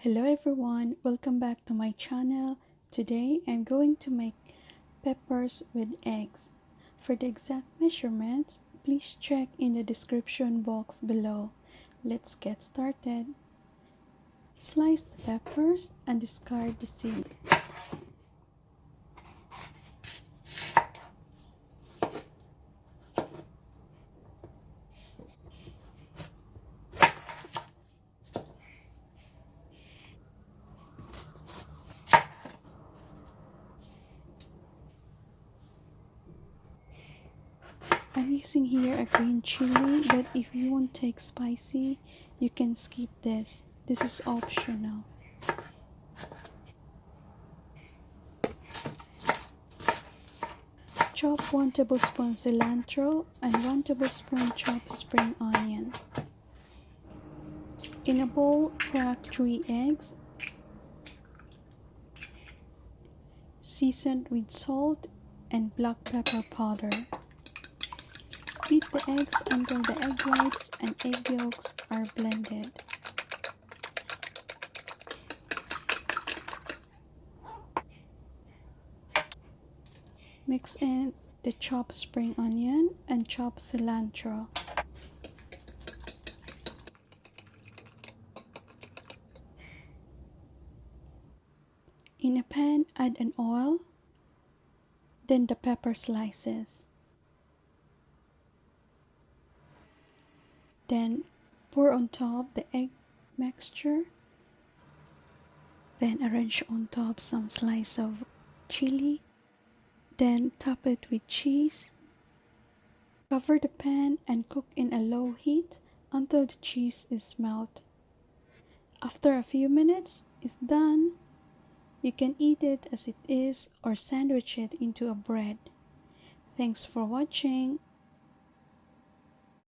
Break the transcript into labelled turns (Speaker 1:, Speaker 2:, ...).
Speaker 1: Hello everyone, welcome back to my channel. Today I'm going to make peppers with eggs. For the exact measurements, please check in the description box below. Let's get started. Slice the peppers and discard the seed. I'm using here a green chili, but if you won't take spicy, you can skip this. This is optional. Chop 1 tablespoon cilantro and 1 tablespoon chopped spring onion. In a bowl, crack 3 eggs, seasoned with salt and black pepper powder. Beat the eggs until the egg whites and egg yolks are blended. Mix in the chopped spring onion and chopped cilantro. In a pan, add an oil, then the pepper slices. Then pour on top the egg mixture. Then arrange on top some slice of chili. Then top it with cheese. Cover the pan and cook in a low heat until the cheese is melted. After a few minutes, it's done. You can eat it as it is or sandwich it into a bread. Thanks for watching.